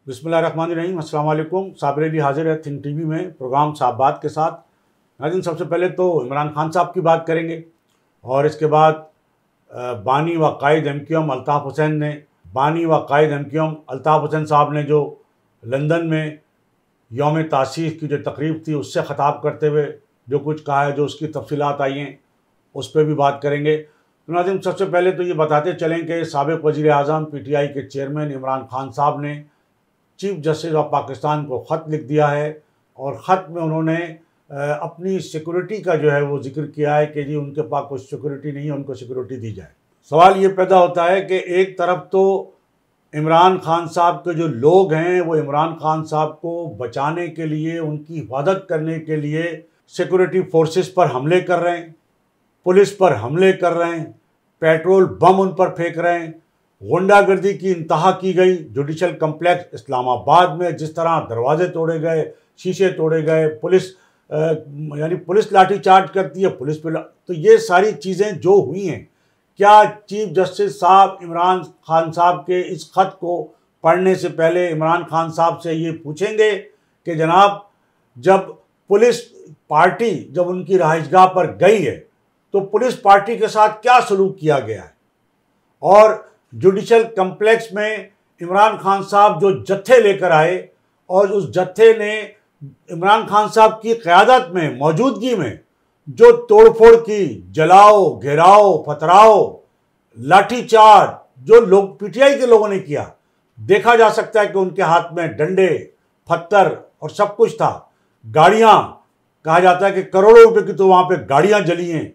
बिस्मिल्लाहिर्रहमानिर्रहीम। अस्सलाम वालेकुम। साबिर अली हाजिर है थिंक टीवी में प्रोग्राम साहब बात के साथ। नाज़रीन, सबसे पहले तो इमरान खान साहब की बात करेंगे और इसके बाद बानी व कायद एमक्यूएम अल्ताफ़ हुसैन साहब ने जो लंदन में यौम तासीस की जो तकरीब थी उससे ख़िताब करते हुए जो कुछ कहा है, जो उसकी तफसीलात आई हैं, उस पर भी बात करेंगे। तो नाज़रीन, सबसे पहले तो ये बताते चलें कि साबिक़ वज़ीर आज़म PTI के चेयरमैन इमरान खान साहब ने चीफ जस्टिस ऑफ पाकिस्तान को ख़त लिख दिया है और ख़त में उन्होंने अपनी सिक्योरिटी का जो है वो जिक्र किया है कि जी उनके पास कुछ सिक्योरिटी नहीं है, उनको सिक्योरिटी दी जाए। सवाल ये पैदा होता है कि एक तरफ तो इमरान खान साहब के जो लोग हैं वो इमरान खान साहब को बचाने के लिए, उनकी हिफाजत करने के लिए सिक्योरिटी फोर्सेस पर हमले कर रहे हैं, पुलिस पर हमले कर रहे हैं, पेट्रोल बम उन पर फेंक रहे हैं। गुंडागर्दी की इंतहा की गई। जुडिशल कम्प्लेक्स इस्लामाबाद में जिस तरह दरवाजे तोड़े गए, शीशे तोड़े गए, पुलिस लाठीचार्ज करती है, पुलिस पे तो ये सारी चीज़ें जो हुई हैं, क्या चीफ जस्टिस साहब इमरान खान साहब के इस ख़त को पढ़ने से पहले इमरान खान साहब से ये पूछेंगे कि जनाब, जब पुलिस पार्टी जब उनकी रहायशगाह पर गई है तो पुलिस पार्टी के साथ क्या सलूक किया गया है? और जुडिशल कम्प्लेक्स में इमरान खान साहब जो जत्थे लेकर आए और उस जत्थे ने इमरान खान साहब की क़यादत में, मौजूदगी में जो तोड़फोड़ की, जलाओ, घेराव, पथराव, लाठीचार्ज जो लोग PTI के लोगों ने किया, देखा जा सकता है कि उनके हाथ में डंडे, पत्थर और सब कुछ था। गाड़ियाँ, कहा जाता है कि करोड़ों रुपए की तो वहाँ पे गाड़ियाँ जली हैं,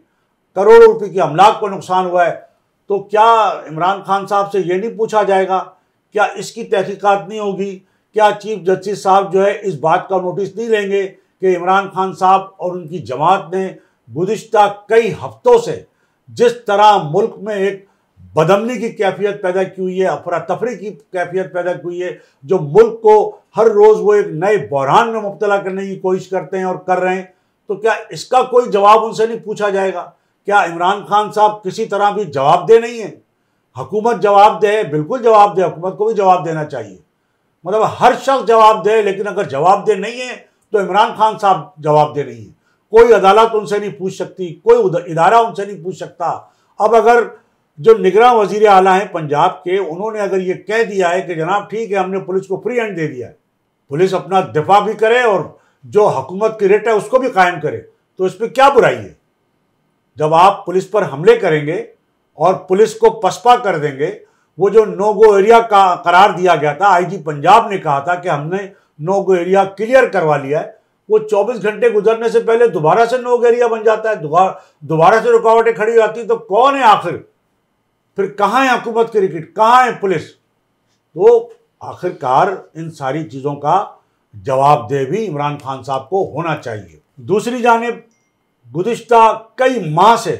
करोड़ों रुपए की अमलाक को नुकसान हुआ है। तो क्या इमरान खान साहब से ये नहीं पूछा जाएगा? क्या इसकी तहकीकात नहीं होगी? क्या चीफ जस्टिस साहब जो है इस बात का नोटिस नहीं लेंगे कि इमरान खान साहब और उनकी जमात ने गुज़िश्ता कई हफ्तों से जिस तरह मुल्क में एक बदअमनी की कैफियत पैदा की हुई है, अफरा तफरी की कैफियत पैदा की हुई है, जो मुल्क को हर रोज़ वो एक नए बहरान में मुब्तला करने की कोशिश करते हैं और कर रहे हैं, तो क्या इसका कोई जवाब उनसे नहीं पूछा जाएगा? क्या इमरान खान साहब किसी तरह भी जवाबदेह नहीं है? हुकूमत जवाबदेह है, बिल्कुल जवाबदेह, हुकूमत को भी जवाब देना चाहिए। मतलब हर शख्स जवाबदेह है, लेकिन अगर जवाबदेह नहीं है तो इमरान खान साहब जवाबदेह नहीं है। कोई अदालत उनसे नहीं पूछ सकती, कोई इदारा उनसे नहीं पूछ सकता। अब अगर जो निगरान वज़ीर आला हैं पंजाब के, उन्होंने अगर ये कह दिया है कि जनाब ठीक है, हमने पुलिस को फ्री हैंड दे दिया है, पुलिस अपना दिफा भी करे और जो हुकूमत की रेट है उसको भी कायम करे, तो इस पर क्या बुराई है? जब आप पुलिस पर हमले करेंगे और पुलिस को पसपा कर देंगे, वो जो नो गो एरिया का करार दिया गया था, IG पंजाब ने कहा था कि हमने नो गो एरिया क्लियर करवा लिया है, वो 24 घंटे गुजरने से पहले दोबारा से नो गो एरिया बन जाता है, दोबारा से रुकावटें खड़ी हो जाती, तो कौन है आखिर? फिर कहाँ है हुकूमत की रिकट, कहाँ है पुलिस? तो आखिरकार इन सारी चीज़ों का जवाबदेह भी इमरान खान साहब को होना चाहिए। दूसरी जानिब गुज़िश्ता कई माह से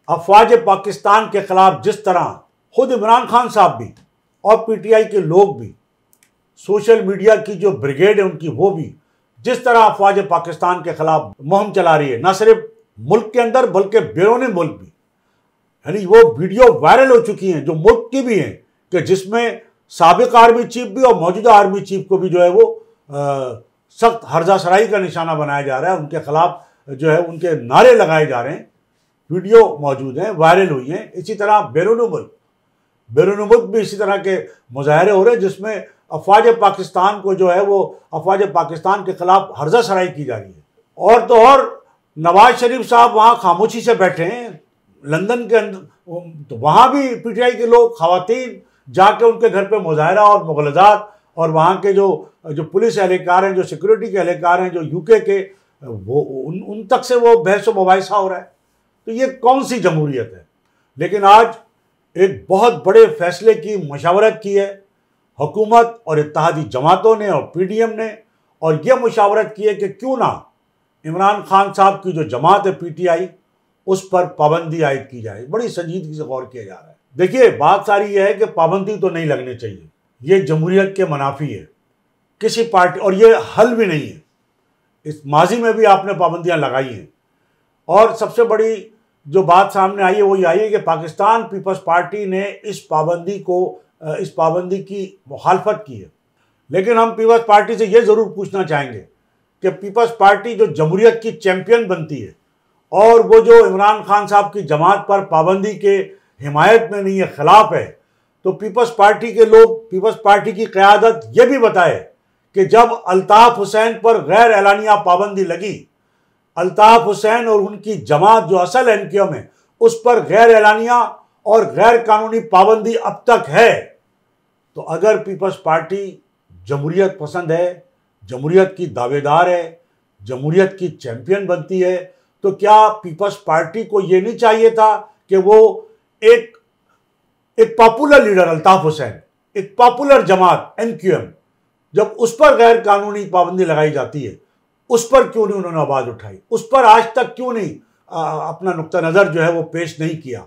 अफवाज पाकिस्तान के ख़िलाफ़ जिस तरह खुद इमरान खान साहब भी और PTI के लोग भी, सोशल मीडिया की जो ब्रिगेड है उनकी, वो भी जिस तरह अफवाज पाकिस्तान के ख़िलाफ़ मुहिम चला रही है, न सिर्फ मुल्क के अंदर बल्कि बैरून मुल्क भी, यानी वो वीडियो वायरल हो चुकी हैं जो मुल्क की भी हैं, कि जिसमें साबिक़ आर्मी चीफ भी और मौजूदा आर्मी चीफ को भी जो है वो सख्त हर्जासराई का निशाना बनाया जा रहा है, उनके खिलाफ जो है उनके नारे लगाए जा रहे हैं। वीडियो मौजूद हैं, वायरल हुई हैं। इसी तरह बैरून मुल्क भी इसी तरह के मुजाहरे हो रहे हैं जिसमें अफवाज पाकिस्तान को जो है वो अफवाज पाकिस्तान के खिलाफ हर्जासराई की जा रही है। और तो और नवाज शरीफ साहब वहाँ खामोशी से बैठे हैं लंदन के अंदर, तो वहाँ भी PTI के लोग, खवातीन जाके उनके घर पे मुजाहरा और मुग़लज़ात, और वहाँ के जो पुलिस एहलकार हैं, जो सिक्योरिटी के एहलकार हैं, जो UK के, वो उन तक से वो बहस व मुबाहिसा हो रहा है। तो ये कौन सी जमहूरियत है? लेकिन आज एक बहुत बड़े फैसले की मशावरत की है हुकूमत और इत्तेहादी जमातों ने और PDM ने, और यह मशावरत की है कि क्यों ना इमरान खान साहब की जो जमात है PTI, उस पर पाबंदी आयद की जाए। बड़ी संजीदगी से गौर किया जा रहा है। देखिए, बात सारी यह है कि पाबंदी तो नहीं लगनी चाहिए, ये जमहूरियत के मुनाफी है किसी पार्टी, और ये हल भी नहीं है। इस माजी में भी आपने पाबंदियां लगाई हैं, और सबसे बड़ी जो बात सामने आई है वो ये आई है कि पाकिस्तान पीपल्स पार्टी ने इस पाबंदी की मुखालफत की है। लेकिन हम पीपल्स पार्टी से ये ज़रूर पूछना चाहेंगे कि पीपल्स पार्टी जो जमहूरियत की चैंपियन बनती है और वो जो इमरान खान साहब की जमात पर पाबंदी के हिमायत में नहीं है, खिलाफ है, तो पीपल्स पार्टी के लोग, पीपल्स पार्टी की क़यादत ये भी बताए कि जब अल्ताफ़ हुसैन पर गैर एलानिया पाबंदी लगी, अल्ताफ़ हुसैन और उनकी जमात जो असल एनक्यूएम है उस पर गैर एलानिया और गैर कानूनी पाबंदी अब तक है। तो अगर पीपल्स पार्टी जमहूरियत पसंद है, जमहूरियत की दावेदार है, जमहूरियत की चैंपियन बनती है, तो क्या पीपल्स पार्टी को ये नहीं चाहिए था कि वो एक पॉपुलर लीडर अल्ताफ़ हुसैन, एक पॉपुलर जमात एनक्यूएम, जब उस पर गैर कानूनी पाबंदी लगाई जाती है, उस पर क्यों नहीं उन्होंने आवाज़ उठाई? उस पर आज तक क्यों नहीं अपना नुक्ता नज़र जो है वो पेश नहीं किया?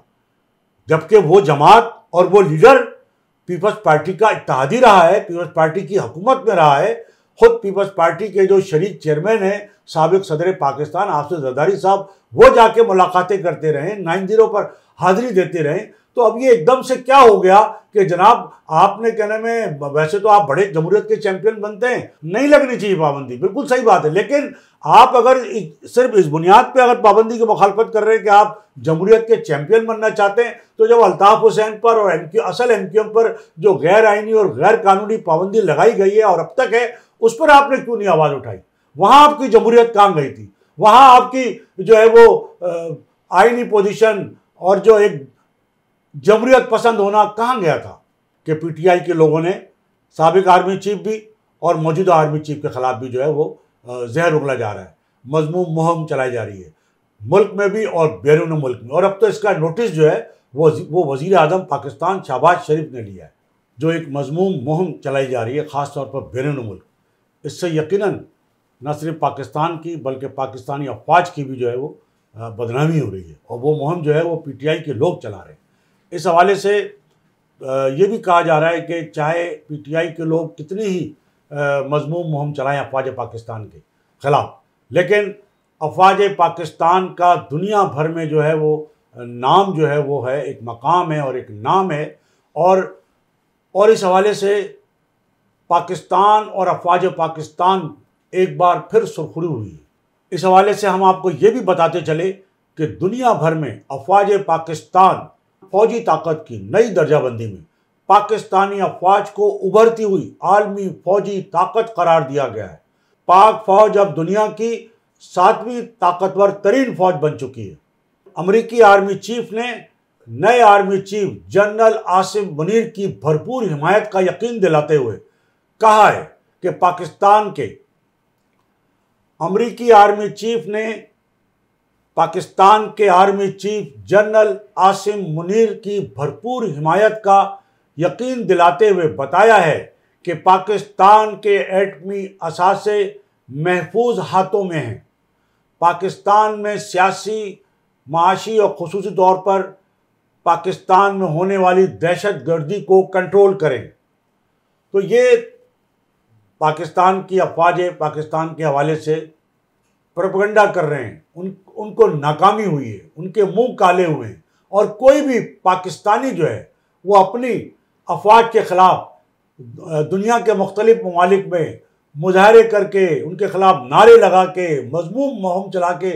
जबकि वो जमात और वो लीडर पीपल्स पार्टी का इत्तेहादी रहा है, पीपल्स पार्टी की हुकूमत में रहा है। खुद पीपल्स पार्टी के जो शरीक चेयरमैन हैं, साबिक सदर पाकिस्तान आसिफ जरदारी साहब, वो जाके मुलाकातें करते रहे, 9-0 पर हाजिरी देते रहे। तो अब ये एकदम से क्या हो गया कि जनाब आपने कहने में, वैसे तो आप बड़े जमहूरियत के चैंपियन बनते हैं, नहीं लगनी चाहिए पाबंदी, बिल्कुल सही बात है, लेकिन आप अगर सिर्फ इस बुनियाद पे अगर पाबंदी की मुखालफत कर रहे हैं कि आप जमहूरियत के चैंपियन बनना चाहते हैं, तो जब अल्ताफ़ हुसैन पर और असल एनक्यूएम पर जो गैर आइनी और गैर कानूनी पाबंदी लगाई गई है और अब तक है, उस पर आपने क्यों नहीं आवाज़ उठाई? वहाँ आपकी जमहूरियत कहाँ गई थी? वहाँ आपकी जो है वो आइनी पोजीशन और जो एक जमहूरियत पसंद होना कहाँ गया था? कि पीटीआई के लोगों ने साबिक आर्मी चीफ भी और मौजूदा आर्मी चीफ के खिलाफ भी जो है वो जहर उगला जा रहा है, मजमूम मुहिम चलाई जा रही है मुल्क में भी और बैरून मुल्क में। और अब तो इसका नोटिस जो है वो वज़ीर आज़म पाकिस्तान शहबाज शरीफ ने लिया है, जो एक मजमूम मुहिम चलाई जा रही है ख़ास तौर पर बैरून मुल्क। इससे यकीनन न सिर्फ पाकिस्तान की बल्कि पाकिस्तानी अफवाज की भी जो है वो बदनामी हो रही है, और वो मुहिम जो है वो पीटीआई के लोग चला रहे हैं। इस हवाले से ये भी कहा जा रहा है कि चाहे पीटीआई के लोग कितनी ही मजमूम मुहिम चलाएं अफवाज पाकिस्तान के ख़िलाफ़, लेकिन अफवाज पाकिस्तान का दुनिया भर में जो है वो नाम जो है वो है, एक मकाम है और एक नाम है। और इस हवाले से पाकिस्तान और अफवाज पाकिस्तान एक बार फिर सुरखरू हुई है। इस हवाले से हम आपको ये भी बताते चले कि दुनिया भर में अफवाज पाकिस्तान फौजी ताकत की नई दर्जाबंदी में पाकिस्तानी अफवाज को उभरती हुई आलमी फौजी ताकत करार दिया गया है। पाक फौज अब दुनिया की 7वीं ताकतवर तरीन फौज बन चुकी है। अमरीकी आर्मी चीफ ने नए army chief general Asim Munir की भरपूर हिमायत का यकीन दिलाते हुए कहा है कि पाकिस्तान के अमरीकी आर्मी चीफ ने पाकिस्तान के army chief general Asim Munir की भरपूर हिमायत का यकीन दिलाते हुए बताया है कि पाकिस्तान के एटमी असासे महफूज हाथों में हैं। पाकिस्तान में सियासी, माशी और खुसूसी तौर पर पाकिस्तान में होने वाली दहशत गर्दी को कंट्रोल करें। तो ये पाकिस्तान की अफवाजें पाकिस्तान के हवाले से प्रोपेगेंडा कर रहे हैं, उनको नाकामी हुई है, उनके मुंह काले हुए हैं, और कोई भी पाकिस्तानी जो है वो अपनी अफवाज के ख़िलाफ़ दुनिया के मुख्तलिफ ममालिक में मुजाहरे करके, उनके ख़िलाफ़ नारे लगा के, मजमूम मुहिम चला के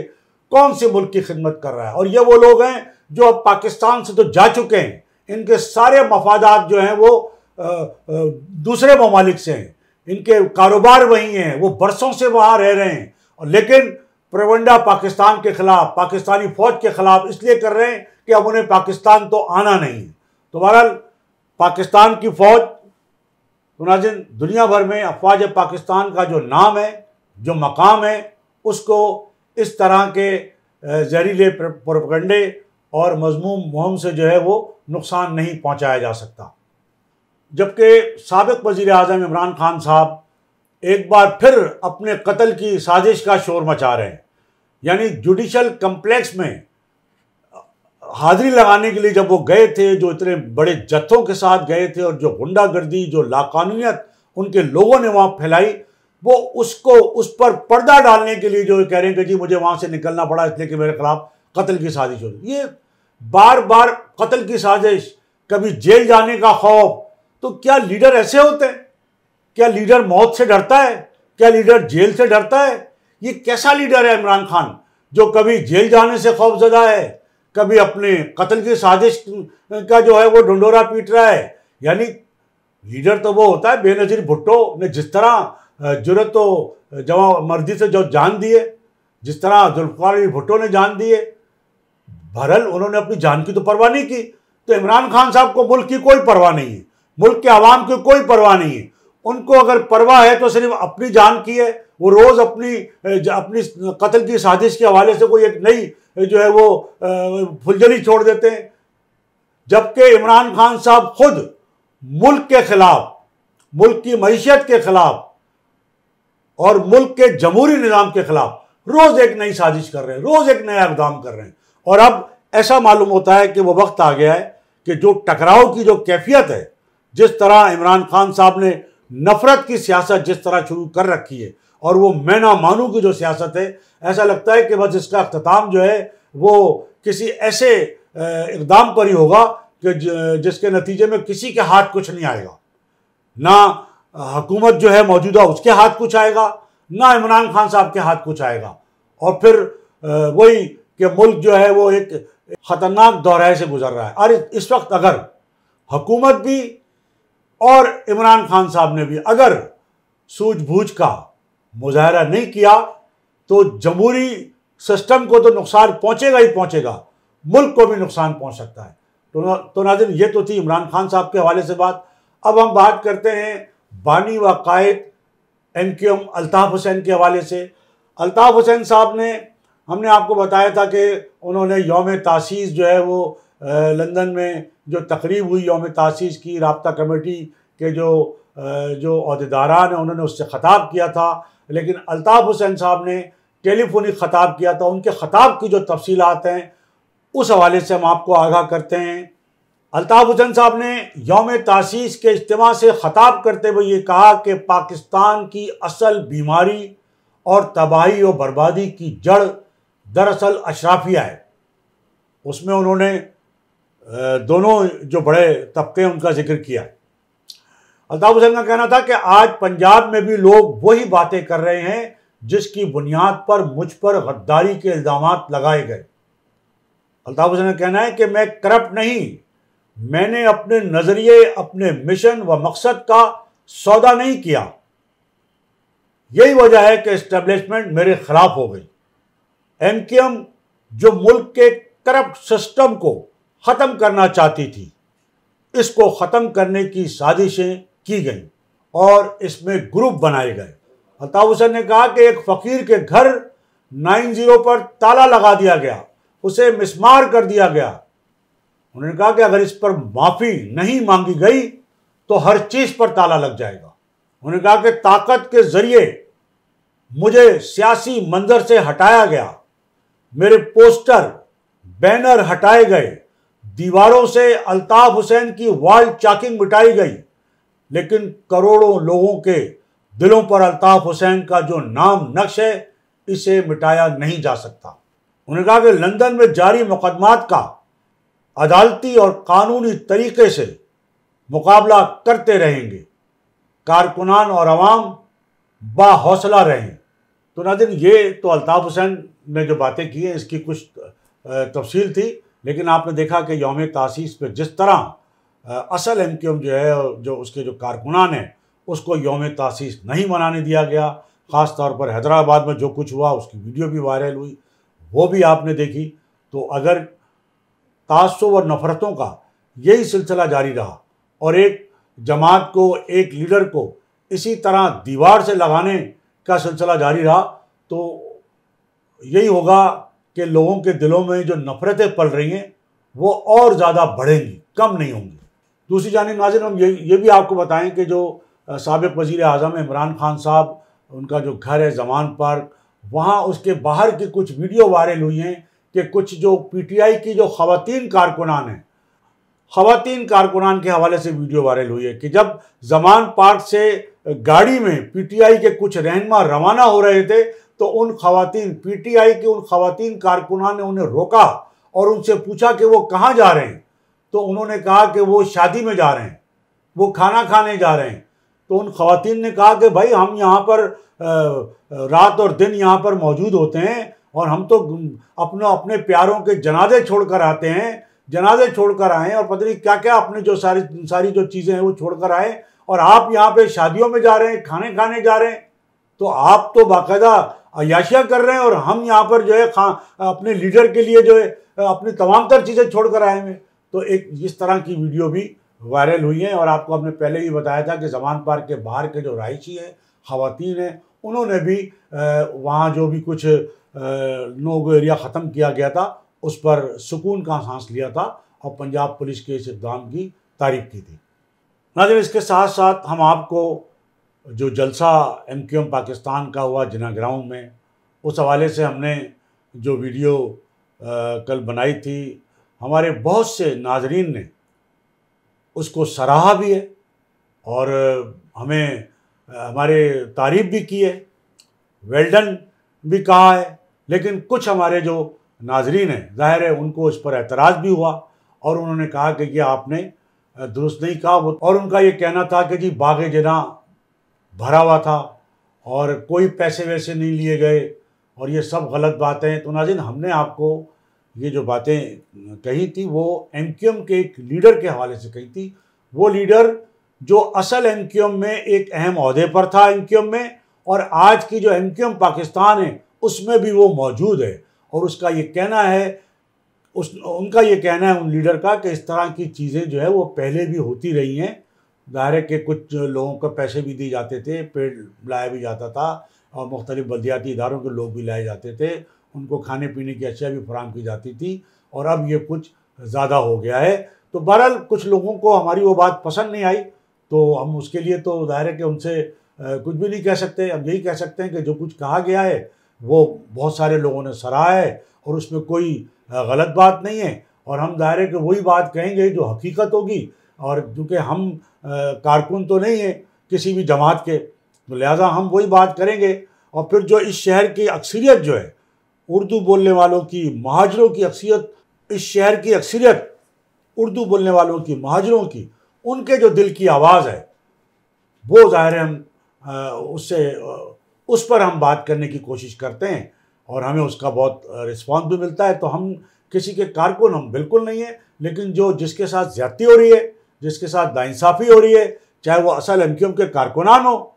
कौन से मुल्क की खिदमत कर रहा है। और ये वो लोग हैं जो अब पाकिस्तान से तो जा चुके हैं, इनके सारे मफादात जो हैं वो दूसरे ममालिक से हैं, इनके कारोबार वहीं हैं, वो बरसों से वहाँ रह रहे हैं, और लेकिन प्रोपेगेंडा पाकिस्तान के ख़िलाफ़, पाकिस्तानी फ़ौज के ख़िलाफ़ इसलिए कर रहे हैं कि अब उन्हें पाकिस्तान तो आना नहीं है। तो बहरहाल पाकिस्तान की फ़ौज, तो नाज़रीन, दुनिया भर में अफवाज पाकिस्तान का जो नाम है, जो मकाम है, उसको इस तरह के जहरीले प्रोपेगेंडे और मजमूम मुहिम से जो है वो नुकसान नहीं पहुंचाया जा सकता। जबकि साबिक वज़ीर आज़म इमरान खान साहब एक बार फिर अपने कत्ल की साजिश का शोर मचा रहे हैं। यानी जुडिशल कम्प्लेक्स में हाजिरी लगाने के लिए जब वो गए थे, जो इतने बड़े जत्थों के साथ गए थे, और जो गुंडागर्दी, जो लाकानूनियत उनके लोगों ने वहाँ फैलाई, वो उस पर पर्दा डालने के लिए जो कह रहे हैं कि जी मुझे वहाँ से निकलना पड़ा इसलिए कि मेरे खिलाफ कत्ल की साजिश हो रही। ये बार बार कत्ल की साजिश, कभी जेल जाने का खौफ, तो क्या लीडर ऐसे होते हैं क्या लीडर मौत से डरता है? क्या लीडर जेल से डरता है? ये कैसा लीडर है इमरान खान, जो कभी जेल जाने से खौफजदा है, कभी अपने कत्ल की साजिश का जो है वो ढंढोरा पीट रहा है। यानी लीडर तो वो होता है, बेनजीर भुट्टो ने जिस तरह जुर्रत तो जवा मर्दी से जो जान दिए, जिस तरह जुल्फ़िकार भुट्टो ने जान दिए, बहरहाल उन्होंने अपनी जान की तो परवाह नहीं की। तो इमरान खान साहब को मुल्क की कोई परवाह नहीं है, मुल्क के आवाम की कोई परवाह नहीं है। उनको अगर परवाह है तो सिर्फ अपनी जान की है। वो रोज अपनी कत्ल की साजिश के हवाले से कोई एक नई जो है वो फुलझड़ी छोड़ देते हैं, जबकि इमरान खान साहब खुद मुल्क के खिलाफ, मुल्क की मईशत के खिलाफ और मुल्क के जमहूरी निज़ाम के खिलाफ रोज एक नई साजिश कर रहे हैं, रोज एक नया इक़दाम कर रहे हैं। और अब ऐसा मालूम होता है कि वो वक्त आ गया है कि जो टकराव की जो कैफियत है, जिस तरह इमरान खान साहब ने नफरत की सियासत जिस तरह शुरू कर रखी है और वो मैं ना मानूं की जो सियासत है, ऐसा लगता है कि बस इसका अख्ताम जो है वो किसी ऐसे इक़दाम पर ही होगा कि जिसके नतीजे में किसी के हाथ कुछ नहीं आएगा। ना हुकूमत जो है मौजूदा उसके हाथ कुछ आएगा, ना इमरान खान साहब के हाथ कुछ आएगा। और फिर वही कि मुल्क जो है वो एक ख़तरनाक दौराहे से गुजर रहा है। और इस वक्त अगर हुकूमत भी और इमरान खान साहब ने भी अगर सूझबूझ का मुजाहरा नहीं किया तो जमहूरी सिस्टम को तो नुकसान पहुंचेगा ही पहुंचेगा, मुल्क को भी नुकसान पहुंच सकता है। तो नाज़रीन, ये तो थी इमरान खान साहब के हवाले से बात। अब हम बात करते हैं बानी व कायद MQM अल्ताफ़ हुसैन के हवाले से। अल्ताफ़ हुसैन साहब ने, हमने आपको बताया था कि उन्होंने यौम तासीस जो है वो लंदन में जो तकरीब हुई यौम तासीस की, राब्ता कमेटी के जो अहदेदारान हैं उन्होंने उससे ख़ताब किया था। लेकिन अल्ताफ़ हुसैन साहब ने टेलीफोनिक ख़ताब किया था। उनके ख़ताब की जो तफसीलात हैं उस हवाले से हम आपको आगाह करते हैं। अल्ताफ़ हुसैन साहब ने यौम तासीस के इज्तिमा से ख़ताब करते हुए ये कहा कि पाकिस्तान की असल बीमारी और तबाही और बर्बादी की जड़ दरअसल अशराफिया है। उसमें उन्होंने दोनों जो बड़े तबके हैं उनका जिक्र किया। अल्ताफ़ हुसैन का कहना था कि आज पंजाब में भी लोग वही बातें कर रहे हैं जिसकी बुनियाद पर मुझ पर गद्दारी के इल्ज़ामात लगाए गए। अल्ताफ़ हुसैन का कहना है कि मैं करप्ट नहीं, मैंने अपने नज़रिए, अपने मिशन व मकसद का सौदा नहीं किया। यही वजह है कि इस्टेब्लिशमेंट मेरे खिलाफ हो गई। MQM जो मुल्क के करप्ट सिस्टम को ख़त्म करना चाहती थी, इसको ख़त्म करने की साजिशें की गई और इसमें ग्रुप बनाए गए। अल्ताफ़ हुसैन ने कहा कि एक फ़कीर के घर 90 पर ताला लगा दिया गया, उसे मिसमार कर दिया गया। उन्होंने कहा कि अगर इस पर माफ़ी नहीं मांगी गई तो हर चीज़ पर ताला लग जाएगा। उन्होंने कहा कि ताकत के ज़रिए मुझे सियासी मंजर से हटाया गया, मेरे पोस्टर बैनर हटाए गए, दीवारों से अल्ताफ़ हुसैन की वॉल चाकिंग मिटाई गई, लेकिन करोड़ों लोगों के दिलों पर अल्ताफ़ हुसैन का जो नाम नक्श है इसे मिटाया नहीं जा सकता। उन्होंने कहा कि लंदन में जारी मुकदमात का अदालती और कानूनी तरीके से मुकाबला करते रहेंगे, कारकुनान और अवाम बाहौसला रहें। तो नाज़रीन, ये तो अल्ताफ़ हुसैन ने जो बातें की हैं इसकी कुछ तफसील थी, लेकिन आपने देखा कि यौम तासीस पे जिस तरह असल MQM जो है, जो उसके जो कारकुनान हैं, उसको यौम तासीस नहीं मनाने दिया गया। ख़ास तौर पर हैदराबाद में जो कुछ हुआ उसकी वीडियो भी वायरल हुई, वो भी आपने देखी। तो अगर तासुब और नफ़रतों का यही सिलसिला जारी रहा और एक जमात को, एक लीडर को इसी तरह दीवार से लगाने का सिलसिला जारी रहा, तो यही होगा कि लोगों के दिलों में जो नफ़रतें पल रही हैं वो और ज़्यादा बढ़ेंगी, कम नहीं होंगी। दूसरी जानिब नाज़रीन, हम ये भी आपको बताएं कि जो साबिक़ वज़ीर आज़म इमरान खान साहब, उनका जो घर है ज़मान पार्क, वहाँ उसके बाहर की कुछ वीडियो वायरल हुई हैं कि कुछ जो PTI की जो ख़वातीन कारकुनान हैं, ख़वातीन कारकुनान के हवाले से वीडियो वायरल हुई है कि जब ज़मान पार्क से गाड़ी में PTI के कुछ रहनुमा रवाना हो रहे थे तो उन ख़वातीन, PTI के उन ख़वातीन कारकुनान ने उन्हें रोका और उनसे पूछा कि वो कहाँ जा रहे हैं। तो उन्होंने कहा कि वो शादी में जा रहे हैं, वो खाना खाने जा रहे हैं। तो उन खवातीन ने कहा कि भाई हम यहाँ पर रात और दिन यहाँ पर मौजूद होते हैं और हम तो अपने प्यारों के जनाजे छोड़कर आते हैं, जनाजे छोड़कर आए और पता नहीं क्या क्या अपने जो सारी जो चीज़ें हैं वो छोड़कर आए, और आप यहाँ पे शादियों में जा रहे हैं, खाने खाने जा रहे हैं, तो आप तो बाकायदा अय्याशियाँ कर रहे हैं और हम यहाँ पर जो है अपने लीडर के लिए जो है अपनी तमाम तर चीज़ें छोड़कर आए हैं। तो एक इस तरह की वीडियो भी वायरल हुई है। और आपको हमने पहले ही बताया था कि ज़मान पार्क के बाहर के जो रहायशी हैं, ख़वातीन हैं, उन्होंने भी वहाँ जो भी कुछ नो गो एरिया ख़त्म किया गया था उस पर सुकून का सांस लिया था और पंजाब पुलिस के इस इक़दाम की तारीफ़ की थी। नाज़रीन, इसके साथ साथ हम आपको जो जलसा MQM पाकिस्तान का हुआ जिना ग्राउंड में, उस हवाले से हमने जो वीडियो कल बनाई थी, हमारे बहुत से नाजरीन ने उसको सराहा भी है और हमें हमारे तारीफ़ भी की है, वेल्डन भी कहा है। लेकिन कुछ हमारे जो नाजरीन हैं, ज़ाहिर है उनको इस पर एतराज़ भी हुआ और उन्होंने कहा कि ये आपने दुरुस्त नहीं कहा। और उनका ये कहना था कि जी बाग़ जिना भरा हुआ था और कोई पैसे वैसे नहीं लिए गए और ये सब गलत बातें। तो नाज़रीन, हमने आपको ये जो बातें कही थी वो MQM के एक लीडर के हवाले से कही थी। वो लीडर जो असल MQM में एक अहम ओहदे पर था MQM में, और आज की जो MQM पाकिस्तान है उसमें भी वो मौजूद है। और उसका ये कहना है, उनका ये कहना है उन लीडर का कि इस तरह की चीज़ें जो है वो पहले भी होती रही हैं। ज़ाहिर है कि कुछ लोगों को पैसे भी दिए जाते थे, पेड़ लाया भी जाता था और मुख्तलिफ बल्दियाती इदारों के लोग भी लाए जाते थे, उनको खाने पीने की अशिया भी फराहम की जाती थी। और अब ये कुछ ज़्यादा हो गया है। तो बहरहाल कुछ लोगों को हमारी वो बात पसंद नहीं आई, तो हम उसके लिए तो ज़ाहिर है कि उनसे कुछ भी नहीं कह सकते। अब यही कह सकते हैं कि जो कुछ कहा गया है वो बहुत सारे लोगों ने सराहा है और उसमें कोई गलत बात नहीं है। और हम ज़ाहिर है कि वही बात कहेंगे जो हकीकत होगी। और चूँकि हम कारकुन तो नहीं हैं किसी भी जमात के, तो लिहाजा हम वही बात करेंगे। और फिर जो इस शहर की अक्सरियत जो है, उर्दू बोलने वालों की, महाजरों की अक्सरियत, इस शहर की अक्सरियत उर्दू बोलने वालों की, महाजरों की, उनके जो दिल की आवाज़ है वो ज़ाहिर है हम उस पर हम बात करने की कोशिश करते हैं और हमें उसका बहुत रिस्पॉन्स भी मिलता है। तो हम किसी के कारकुन हम बिल्कुल नहीं है, लेकिन जो जिसके साथ ज़्यादती हो रही है, जिसके साथ नाइंसाफ़ी हो रही है, चाहे वो असल MQM के कारकुनान हो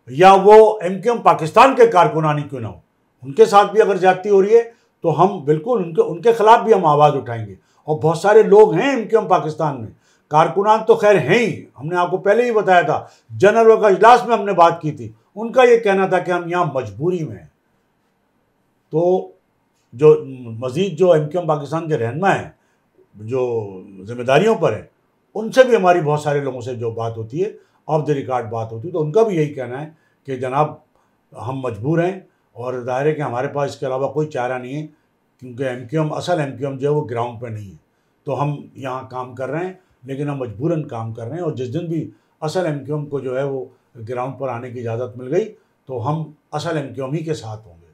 या वो MQM पाकिस्तान के कारकुनान ही क्यों ना हो, उनके साथ भी अगर ज़्यादती हो रही है तो हम बिल्कुल उनके ख़िलाफ़ भी हम आवाज़ उठाएंगे। और बहुत सारे लोग हैं MQM पाकिस्तान में, कारकुनान तो खैर हैं ही, हमने आपको पहले ही बताया था, जनरलों का इजलास में हमने बात की थी, उनका ये कहना था कि हम यहाँ मजबूरी में हैं। तो जो मज़ीद जो MQM पाकिस्तान के रहनुमा हैं, जो जिम्मेदारियों पर हैं, उनसे भी हमारी बहुत सारे लोगों से जो बात होती है, ऑफ द रिकॉर्ड बात होती है, तो उनका भी यही कहना है कि जनाब हम मजबूर हैं और ज़ाहिर है कि हमारे पास इसके अलावा कोई चारा नहीं है, क्योंकि असल MQM जो है वो ग्राउंड पर नहीं है। तो हम यहाँ काम कर रहे हैं, लेकिन हम मजबूरन काम कर रहे हैं और जिस दिन भी असल MQM को जो है वो ग्राउंड पर आने की इजाज़त मिल गई तो हम असल MQM ही के साथ होंगे।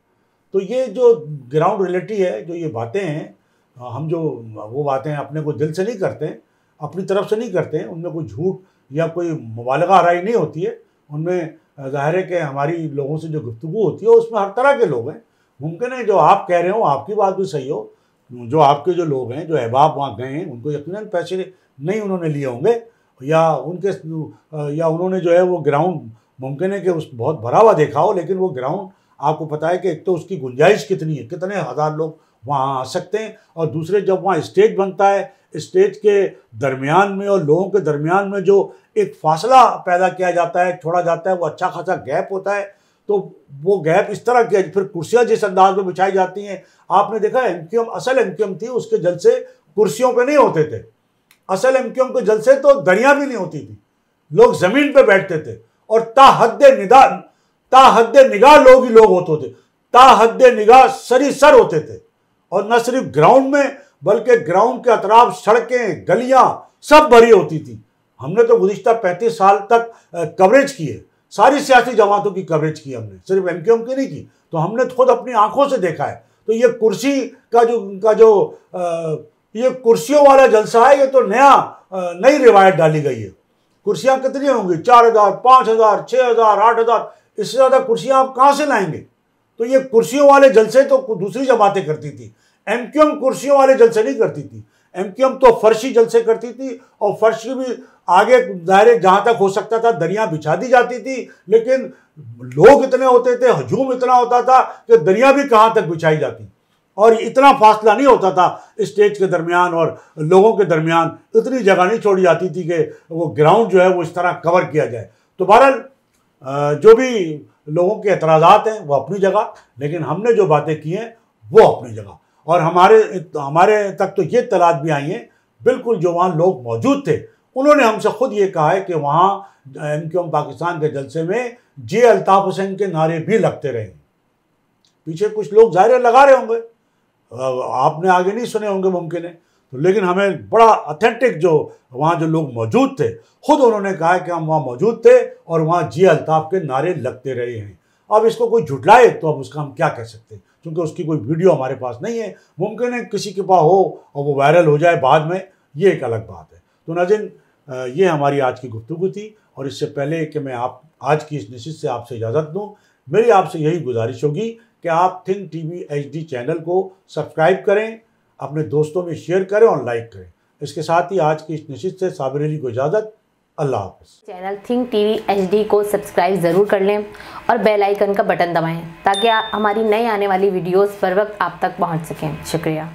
तो ये जो ग्राउंड रियलिटी है, जो ये बातें हैं, हम जो वो बातें अपने को दिल से नहीं करते हैं, अपनी तरफ से नहीं करते हैं, उनमें कोई झूठ या कोई मुबालगा आराई नहीं होती है। उनमें ज़ाहिर है कि हमारी लोगों से जो गुफ्तगू होती है उसमें हर तरह के लोग हैं। मुमकिन है जो आप कह रहे हो आपकी बात भी सही हो, जो आपके जो लोग हैं, जो अहबाब वहाँ गए हैं, उनको यकीनन पैसे नहीं उन्होंने लिए होंगे या उन्होंने जो है वो ग्राउंड मुमकिन है कि उस बहुत भरा हुआ देखा हो, लेकिन वो ग्राउंड आपको पता है कि एक तो उसकी गुंजाइश कितनी है, कितने हज़ार लोग वहाँ आ सकते हैं, और दूसरे जब वहाँ स्टेज बनता है, स्टेज के दरमियान में और लोगों के दरमियान में जो एक फासला पैदा किया जाता है, छोड़ा जाता है, वो अच्छा खासा गैप होता है। तो वो गैप इस तरह किया, फिर कुर्सियाँ जिस अंदाज में बिछाई जाती हैं, आपने देखा MQM असल MQM थी, उसके जलसे कुर्सियों पे नहीं होते थे। असल MQM के जलसे तो दरिया भी नहीं होती थी, लोग ज़मीन पे बैठते थे और ताहद्द निगाह लोग ही लोग होते थे, ताहद्द निगाह सरीसर होते थे। और न सिर्फ ग्राउंड में बल्कि ग्राउंड के अतराफ सड़कें, गलियां सब भरी होती थी। हमने तो गुज़िश्ता 35 साल तक कवरेज की है, सारी सियासी जमातों की कवरेज की हमने, सिर्फ MQM की नहीं की। तो हमने खुद अपनी आंखों से देखा है। तो ये कुर्सी का जो ये कुर्सियों वाला जलसा है, ये तो नई रिवायत डाली गई है। कुर्सियां कितनी होंगी? 4000, 5000, 6000, 8000, इससे ज़्यादा कुर्सियां आप कहाँ से लाएंगे? तो ये कुर्सियों वाले जलसे तो दूसरी जमातें करती थी, एमक्यूएम कुर्सियों वाले जलसे नहीं करती थी। एमक्यूएम तो फर्शी जलसे करती थी, और फर्श की भी आगे दायरे जहाँ तक हो सकता था दरियाँ बिछा दी जाती थी, लेकिन लोग इतने होते थे, हजूम इतना होता था कि दरिया भी कहाँ तक बिछाई जाती, और इतना फासला नहीं होता था स्टेज के दरमियान और लोगों के दरमियान, इतनी जगह नहीं छोड़ी जाती थी कि वो ग्राउंड जो है वो इस तरह कवर किया जाए। तो बहरहाल जो भी लोगों के एतराज़ात हैं वो अपनी जगह, लेकिन हमने जो बातें की हैं वो अपनी जगह, और हमारे तक तो ये तलाश भी आई हैं, बिल्कुल जो वहाँ लोग मौजूद थे उन्होंने हमसे खुद ये कहा है कि वहाँ एमक्यूएम पाकिस्तान के जलसे में जे अल्ताफ़ हुसैन के नारे भी लगते रहे। पीछे कुछ लोग ज़ाहिर लगा रहे होंगे, आपने आगे नहीं सुने होंगे मुमकिन है, तो लेकिन हमें बड़ा ऑथेंटिक जो वहाँ जो लोग मौजूद थे खुद उन्होंने कहा है कि हम वहाँ मौजूद थे और वहाँ जे अल्ताफ़ के नारे लगते रहे हैं। अब इसको कोई झुटलाए तो अब उसका हम क्या कह सकते हैं, क्योंकि उसकी कोई वीडियो हमारे पास नहीं है। मुमकिन है किसी के पास हो और वो वायरल हो जाए बाद में, ये एक अलग बात है। तो नाज़रीन, ये हमारी आज की गुफ्तगू थी, और इससे पहले कि मैं आज की इस नशिस्त से आपसे इजाज़त दूँ, मेरी आपसे यही गुजारिश होगी कि आप थिंक टीवी HD चैनल को सब्सक्राइब करें, अपने दोस्तों में शेयर करें और लाइक करें। इसके साथ ही आज की इस नशिस्त से साबिर अली को इजाज़त। अल्लाह हाफ़िज़। चैनल थिंक टीवी HD को सब्सक्राइब ज़रूर कर लें और बेल आइकन का बटन दबाएं ताकि हमारी नई आने वाली वीडियोस पर वक्त आप तक पहुंच सकें। शुक्रिया।